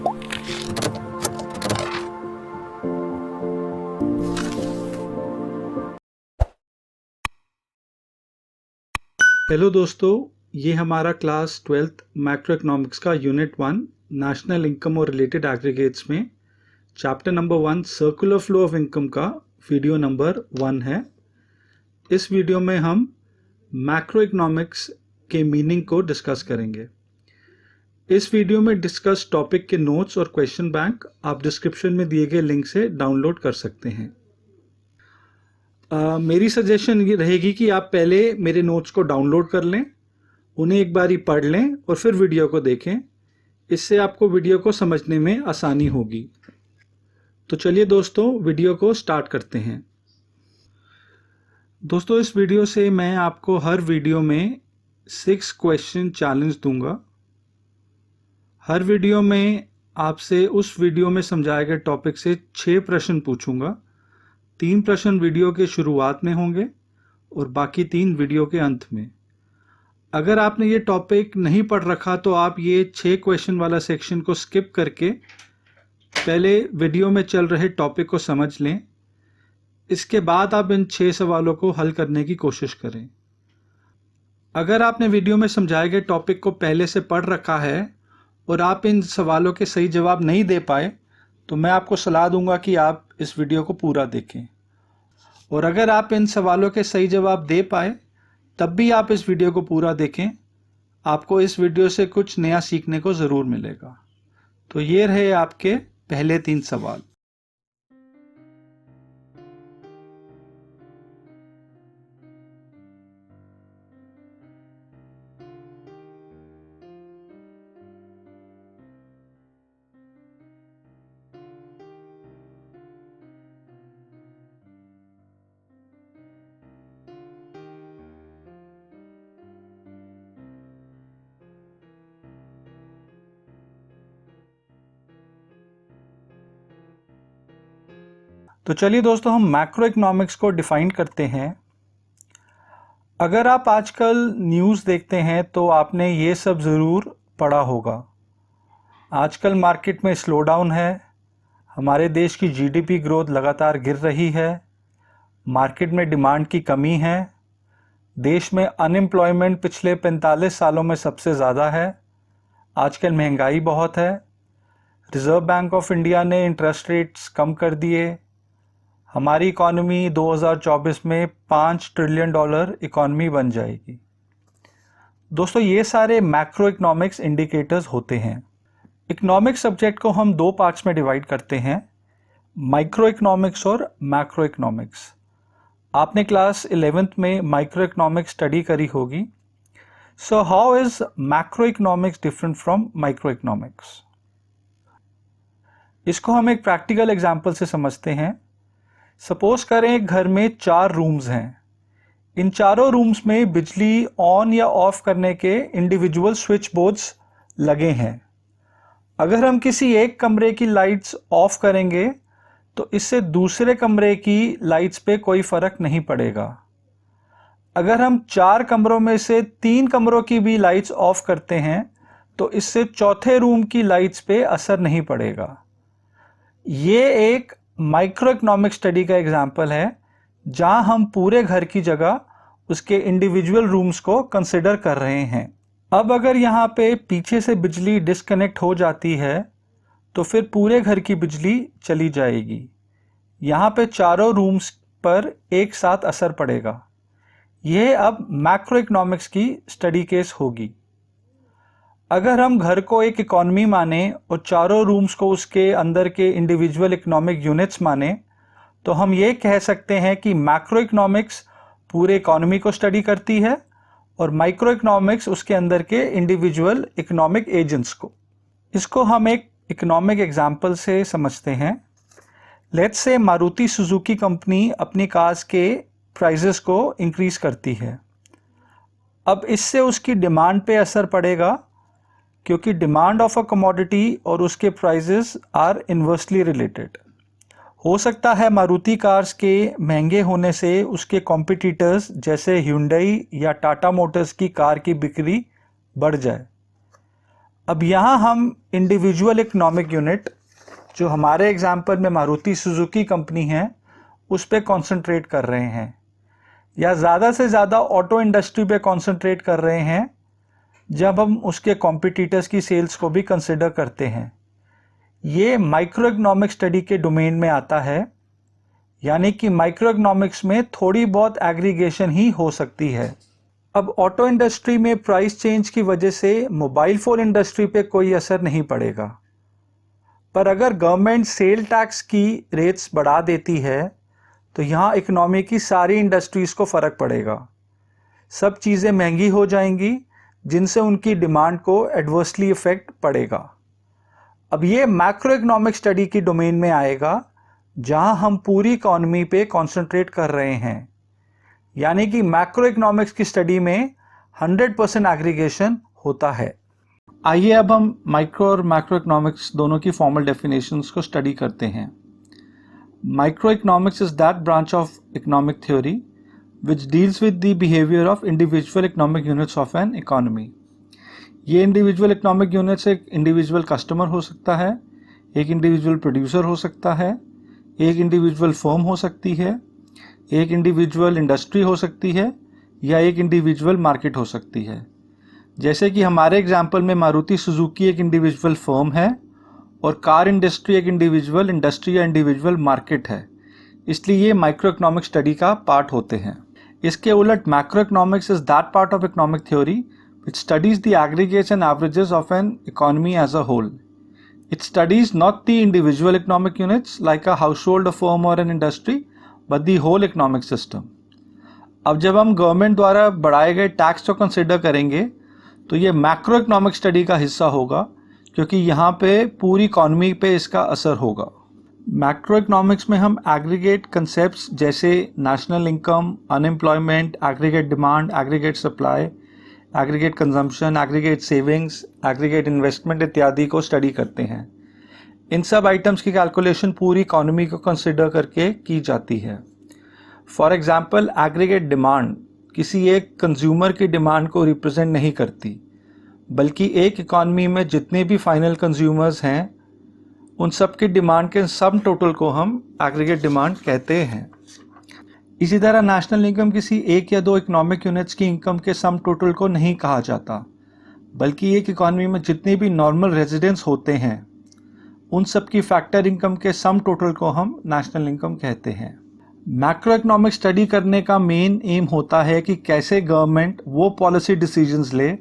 Hello दोस्तों, ये हमारा क्लास 12th मैक्रो इकोनॉमिक्स का यूनिट 1 नेशनल इनकम और रिलेटेड एग्रीगेट्स में chapter number 1 circular flow of income का वीडियो नंबर 1 है। इस वीडियो में हम मैक्रो इकोनॉमिक्स के मीनिंग को डिस्कस करेंगे। इस वीडियो में डिस्कस टॉपिक के नोट्स और क्वेश्चन बैंक आप डिस्क्रिप्शन में दिए गए लिंक से डाउनलोड कर सकते हैं। मेरी सजेशन ये रहेगी कि आप पहले मेरे नोट्स को डाउनलोड कर लें, उन्हें एक बारी पढ़ लें और फिर वीडियो को देखें। इससे आपको वीडियो को समझने में आसानी होगी। तो चलिए दोस्तों, वीडियो को स्टार्ट करते हैं। दोस्तों, इस वीडियो से मैं आपको हर वीडियो में 6 क्वेश्चन चैलेंज दूंगा। हर वीडियो में आपसे उस वीडियो में समझाए गए टॉपिक से 6 प्रश्न पूछूंगा। 3 प्रश्न वीडियो के शुरुआत में होंगे और बाकी 3 वीडियो के अंत में। अगर आपने ये टॉपिक नहीं पढ़ रखा तो आप ये 6 क्वेश्चन वाला सेक्शन को स्किप करके पहले वीडियो में चल रहे टॉपिक को समझ लें। इसके बाद आप इन 6 सवालों को हल करने की कोशिश करें। अगर आपने वीडियो में समझाए गए टॉपिक को पहले से पढ़ रखा है और आप इन सवालों के सही जवाब नहीं दे पाए तो मैं आपको सलाह दूंगा कि आप इस वीडियो को पूरा देखें। और अगर आप इन सवालों के सही जवाब दे पाए तब भी आप इस वीडियो को पूरा देखें। आपको इस वीडियो से कुछ नया सीखने को ज़रूर मिलेगा। तो ये रहे आपके पहले 3 सवाल। तो चलिए दोस्तों, हम मैक्रो इकोनॉमिक्स को डिफाइन करते हैं। अगर आप आजकल न्यूज़ देखते हैं तो आपने ये सब ज़रूर पढ़ा होगा। आजकल मार्केट में स्लो डाउन है, हमारे देश की जीडीपी ग्रोथ लगातार गिर रही है, मार्केट में डिमांड की कमी है, देश में अनएम्प्लॉयमेंट पिछले 45 सालों में सबसे ज़्यादा है, आजकल महंगाई बहुत है, रिज़र्व बैंक ऑफ इंडिया ने इंटरेस्ट रेट्स कम कर दिए, हमारी इकॉनमी 2024 में $5 ट्रिलियन इकॉनमी बन जाएगी। दोस्तों, ये सारे मैक्रो इकोनॉमिक्स इंडिकेटर्स होते हैं। इकोनॉमिक्स सब्जेक्ट को हम 2 पार्ट्स में डिवाइड करते हैं, माइक्रो इकोनॉमिक्स और मैक्रो इकोनॉमिक्स। आपने क्लास 11th में माइक्रो इकोनॉमिक्स स्टडी करी होगी। So how is macro economics different from micro economics? इसको हम एक प्रैक्टिकल एग्जाम्पल से समझते हैं। सपोज करें एक घर में 4 रूम्स हैं। इन चारों रूम्स में बिजली ऑन या ऑफ करने के इंडिविजुअल स्विच बोर्ड्स लगे हैं। अगर हम किसी एक कमरे की लाइट्स ऑफ करेंगे तो इससे दूसरे कमरे की लाइट्स पे कोई फर्क नहीं पड़ेगा। अगर हम 4 कमरों में से 3 कमरों की भी लाइट्स ऑफ करते हैं तो इससे चौथे रूम की लाइट्स पे असर नहीं पड़ेगा। ये एक माइक्रो इकोनॉमिक स्टडी का एग्जाम्पल है जहां हम पूरे घर की जगह उसके इंडिविजुअल रूम्स को कंसिडर कर रहे हैं। अब अगर यहाँ पे पीछे से बिजली डिस्कनेक्ट हो जाती है तो फिर पूरे घर की बिजली चली जाएगी। यहाँ पे चारों रूम्स पर एक साथ असर पड़ेगा। यह अब मैक्रो इकोनॉमिक्स की स्टडी केस होगी। अगर हम घर को एक इकॉनमी माने और चारों रूम्स को उसके अंदर के इंडिविजुअल इकोनॉमिक यूनिट्स माने तो हम ये कह सकते हैं कि मैक्रो इकोनॉमिक्स पूरे इकॉनमी को स्टडी करती है और माइक्रो इकोनॉमिक्स उसके अंदर के इंडिविजुअल इकोनॉमिक एजेंट्स को। इसको हम एक इकोनॉमिक एग्जाम्पल से समझते हैं। Let's say Maruti Suzuki company अपनी कार्स के प्राइसेस को इंक्रीज करती है। अब इससे उसकी डिमांड पे असर पड़ेगा क्योंकि डिमांड ऑफ अ कमोडिटी और उसके प्राइसेस आर इन्वर्सली रिलेटेड। हो सकता है मारुति कार्स के महंगे होने से उसके कॉम्पिटिटर्स जैसे ह्यूंडई या टाटा मोटर्स की कार की बिक्री बढ़ जाए। अब यहाँ हम इंडिविजुअल इकोनॉमिक यूनिट, जो हमारे एग्जाम्पल में मारुति सुजुकी कंपनी है, उस पे कॉन्सेंट्रेट कर रहे हैं, या ज़्यादा से ज़्यादा ऑटो इंडस्ट्री पे कॉन्सेंट्रेट कर रहे हैं जब हम उसके कॉम्पिटिटर्स की सेल्स को भी कंसिडर करते हैं। ये माइक्रो इकोनॉमिक स्टडी के डोमेन में आता है, यानी कि माइक्रो इकोनॉमिक्स में थोड़ी बहुत एग्रीगेशन ही हो सकती है। अब ऑटो इंडस्ट्री में प्राइस चेंज की वजह से मोबाइल फ़ोन इंडस्ट्री पे कोई असर नहीं पड़ेगा, पर अगर गवर्नमेंट सेल टैक्स की रेट्स बढ़ा देती है तो यहाँ इकोनॉमी की सारी इंडस्ट्रीज़ को फ़र्क पड़ेगा। सब चीज़ें महंगी हो जाएंगी, जिनसे उनकी डिमांड को एडवर्सली इफ़ेक्ट पड़ेगा। अब ये मैक्रो इकोनॉमिक स्टडी की डोमेन में आएगा, जहाँ हम पूरी इकोनॉमी पे कॉन्सेंट्रेट कर रहे हैं, यानी कि मैक्रो इकोनॉमिक्स की स्टडी में 100% एग्रीगेशन होता है। आइए अब हम माइक्रो और मैक्रो इकोनॉमिक्स दोनों की फॉर्मल डेफिनेशंस को स्टडी करते हैं। Micro economics is that branch of economic theory which deals with the behavior of individual economic units of an economy। ये इंडिविजुअल इकोनॉमिक यूनिट्स एक इंडिविजुअल कस्टमर हो सकता है, एक इंडिविजुअल प्रोड्यूसर हो सकता है, एक इंडिविजुअल फर्म हो सकती है, एक इंडिविजुअल इंडस्ट्री हो सकती है, या एक इंडिविजुअल मार्केट हो सकती है। जैसे कि हमारे एग्जाम्पल में मारुति सुजुकी एक इंडिविजुअल फर्म है और कार इंडस्ट्री एक इंडिविजुअल इंडस्ट्री या इंडिविजुअल मार्केट है, इसलिए ये माइक्रो इकोनॉमिक स्टडी का पार्ट होते हैं। इसके उलट macro economics is that part of economic theory which studies the aggregates and averages of an economy as a whole। It studies not the individual economic units like a household, a firm or an industry, but the whole economic system। अब जब हम government द्वारा बढ़ाए गए tax को consider करेंगे तो ये मैक्रो इकोनॉमिक स्टडी का हिस्सा होगा, क्योंकि यहाँ पे पूरी इकॉनमी पे इसका असर होगा। मैक्रो इकोनॉमिक्स में हम एग्रीगेट कंसेप्ट्स जैसे national income, unemployment, aggregate demand, aggregate supply, aggregate consumption, aggregate savings, aggregate investment इत्यादि को स्टडी करते हैं। इन सब आइटम्स की कैलकुलेशन पूरी इकॉनमी को कंसिडर करके की जाती है। फॉर एग्जांपल, एग्रीगेट डिमांड किसी एक कंज्यूमर की डिमांड को रिप्रेजेंट नहीं करती, बल्कि एक इकॉनमी में जितने भी फाइनल कंज्यूमर्स हैं उन सब की डिमांड के सम टोटल को हम एग्रीगेट डिमांड कहते हैं। इसी तरह नेशनल इनकम किसी एक या दो इकोनॉमिक यूनिट्स की इनकम के सम टोटल को नहीं कहा जाता, बल्कि एक इकॉनमी में जितने भी नॉर्मल रेजिडेंट्स होते हैं उन सब की फैक्टर इनकम के सम टोटल को हम नेशनल इनकम कहते हैं। मैक्रो इकोनॉमिक स्टडी करने का मेन एम होता है कि कैसे गवर्नमेंट वो पॉलिसी डिसीजंस ले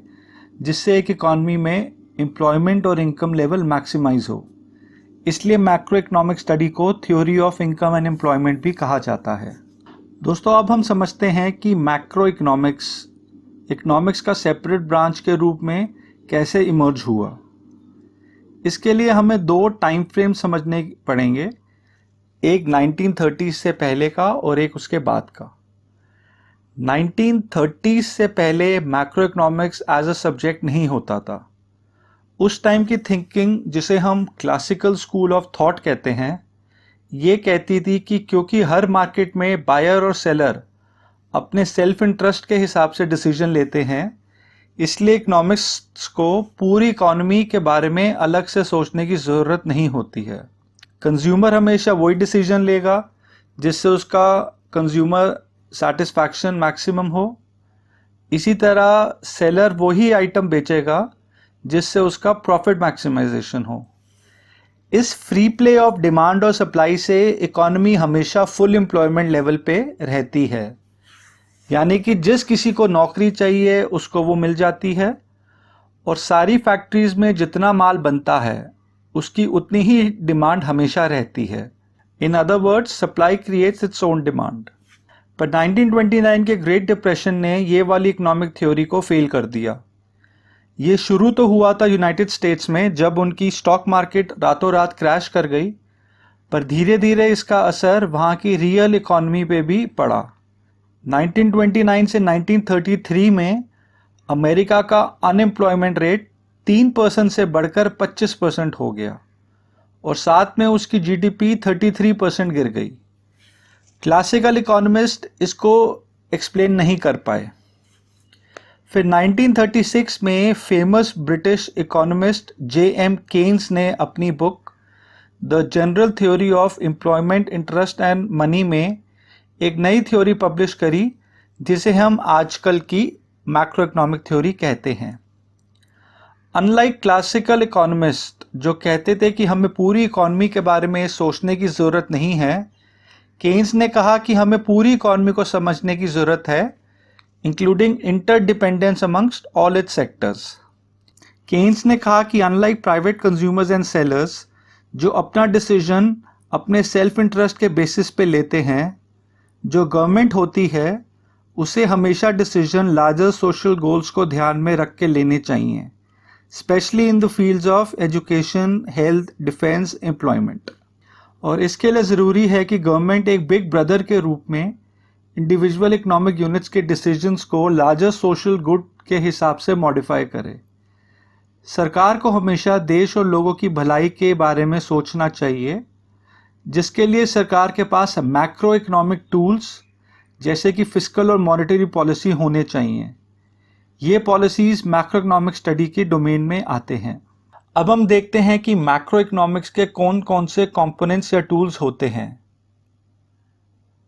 जिससे एक इकॉनमी में एम्प्लॉयमेंट और इनकम लेवल मैक्सिमाइज हो। इसलिए मैक्रो इकोनॉमिक स्टडी को theory of income and employment भी कहा जाता है। दोस्तों, अब हम समझते हैं कि मैक्रो इकोनॉमिक्स का सेपरेट ब्रांच के रूप में कैसे इमर्ज हुआ। इसके लिए हमें दो टाइम फ्रेम समझने पड़ेंगे, एक 1930 से पहले का और एक उसके बाद का। 1930 से पहले macro economics as a subject नहीं होता था। उस टाइम की थिंकिंग, जिसे हम क्लासिकल स्कूल ऑफ थॉट कहते हैं, ये कहती थी कि क्योंकि हर मार्केट में बायर और सेलर अपने सेल्फ इंटरेस्ट के हिसाब से डिसीजन लेते हैं, इसलिए इकोनॉमिक्स को पूरी इकॉनमी के बारे में अलग से सोचने की ज़रूरत नहीं होती है। कंज्यूमर हमेशा वही डिसीजन लेगा जिससे उसका कंज्यूमर सेटिस्फैक्शन मैक्सिमम हो। इसी तरह सेलर वही आइटम बेचेगा जिससे उसका प्रॉफिट मैक्सिमाइजेशन हो। इस फ्री प्ले ऑफ डिमांड और सप्लाई से इकॉनमी हमेशा फुल एम्प्लॉयमेंट लेवल पे रहती है, यानी कि जिस किसी को नौकरी चाहिए उसको वो मिल जाती है और सारी फैक्ट्रीज में जितना माल बनता है उसकी उतनी ही डिमांड हमेशा रहती है। In other words, supply creates its own demand. पर 1929 के ग्रेट डिप्रेशन ने ये वाली इकोनॉमिक थ्योरी को फेल कर दिया। ये शुरू तो हुआ था यूनाइटेड स्टेट्स में, जब उनकी स्टॉक मार्केट रातों रात क्रैश कर गई, पर धीरे धीरे इसका असर वहाँ की रियल इकॉनमी पे भी पड़ा। 1929 से 1933 में अमेरिका का अनएम्प्लॉयमेंट रेट 3% से बढ़कर 25% हो गया और साथ में उसकी जीडीपी 33% गिर गई। क्लासिकल इकोनॉमिस्ट इसको एक्सप्लेन नहीं कर पाए। फिर 1936 में famous British economist J.M. Keynes ने अपनी book the general theory of employment, interest and money में एक नई थ्योरी पब्लिश करी जिसे हम आजकल की मैक्रो इकोनॉमिक थ्योरी कहते हैं। अनलाइक क्लासिकल इकोनॉमिस्ट जो कहते थे कि हमें पूरी इकॉनमी के बारे में सोचने की ज़रूरत नहीं है, केन्स ने कहा कि हमें पूरी इकॉनमी को समझने की ज़रूरत है, including interdependence amongst all its sectors. Keynes ने कहा कि unlike private consumers and sellers जो अपना डिसीजन अपने सेल्फ इंटरेस्ट के बेसिस पे लेते हैं, जो गवर्नमेंट होती है उसे हमेशा डिसीजन लार्जर सोशल गोल्स को ध्यान में रख के लेने चाहिए, specially in the fields of education, health, defence, employment. और इसके लिए ज़रूरी है कि गवर्नमेंट एक बिग ब्रदर के रूप में इंडिविजुअल इकोनॉमिक यूनिट्स के डिसीजंस को लार्जर सोशल गुड के हिसाब से मॉडिफाई करे। सरकार को हमेशा देश और लोगों की भलाई के बारे में सोचना चाहिए, जिसके लिए सरकार के पास मैक्रो इकोनॉमिक टूल्स जैसे कि फिस्कल और मॉनेटरी पॉलिसी होने चाहिए। ये पॉलिसीज़ मैक्रो इकोनॉमिक स्टडी के डोमेन में आते हैं। अब हम देखते हैं कि मैक्रो इकोनॉमिक्स के कौन कौन से कंपोनेंट्स या टूल्स होते हैं।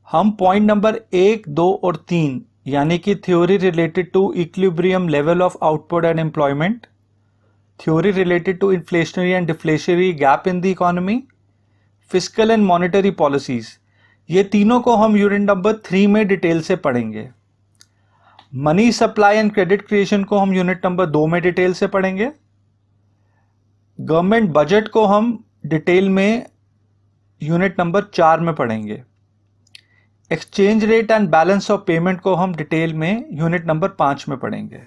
हम पॉइंट नंबर 1, 2 और 3 यानी कि theory related to equilibrium level of output and employment, theory related to inflationary and deflationary gap in the economy, fiscal and monetary policies, ये तीनों को हम यूनिट नंबर 3 में डिटेल से पढ़ेंगे। Money supply and credit creation को हम unit number 2 में डिटेल से पढ़ेंगे। गवर्नमेंट बजट को हम डिटेल में यूनिट नंबर 4 में पढ़ेंगे। Exchange rate and balance of payment को हम डिटेल में यूनिट नंबर 5 में पढ़ेंगे।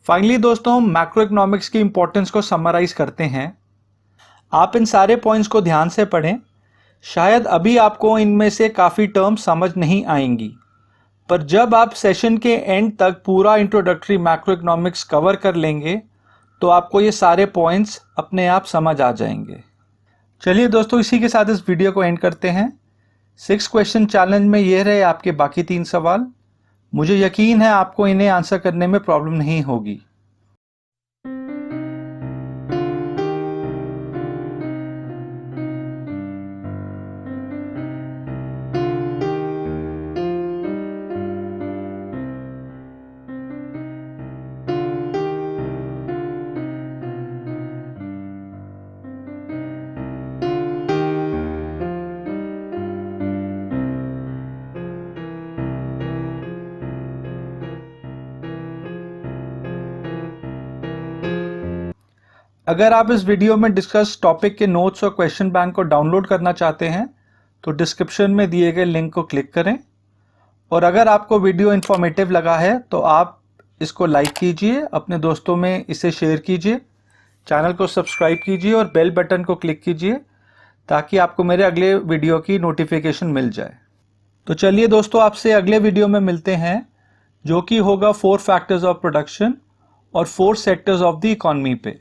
फाइनली दोस्तों, हम मैक्रो इकोनॉमिक्स की इंपॉर्टेंस को समराइज करते हैं। आप इन सारे पॉइंट्स को ध्यान से पढ़ें। शायद अभी आपको इनमें से काफ़ी टर्म्स समझ नहीं आएंगी, पर जब आप सेशन के एंड तक पूरा इंट्रोडक्टरी मैक्रो इकोनॉमिक्स कवर कर लेंगे तो आपको ये सारे पॉइंट्स अपने आप समझ आ जाएंगे। चलिए दोस्तों, इसी के साथ इस वीडियो को एंड करते हैं। 6 क्वेश्चन चैलेंज में ये रहे आपके बाकी 3 सवाल। मुझे यकीन है आपको इन्हें आंसर करने में प्रॉब्लम नहीं होगी। अगर आप इस वीडियो में डिस्कस टॉपिक के नोट्स और क्वेश्चन बैंक को डाउनलोड करना चाहते हैं तो डिस्क्रिप्शन में दिए गए लिंक को क्लिक करें। और अगर आपको वीडियो इन्फॉर्मेटिव लगा है तो आप इसको लाइक कीजिए, अपने दोस्तों में इसे शेयर कीजिए, चैनल को सब्सक्राइब कीजिए और बेल बटन को क्लिक कीजिए ताकि आपको मेरे अगले वीडियो की नोटिफिकेशन मिल जाए। तो चलिए दोस्तों, आपसे अगले वीडियो में मिलते हैं, जो कि होगा 4 फैक्टर्स ऑफ प्रोडक्शन और 4 सेक्टर्स ऑफ द इकॉनमी पे।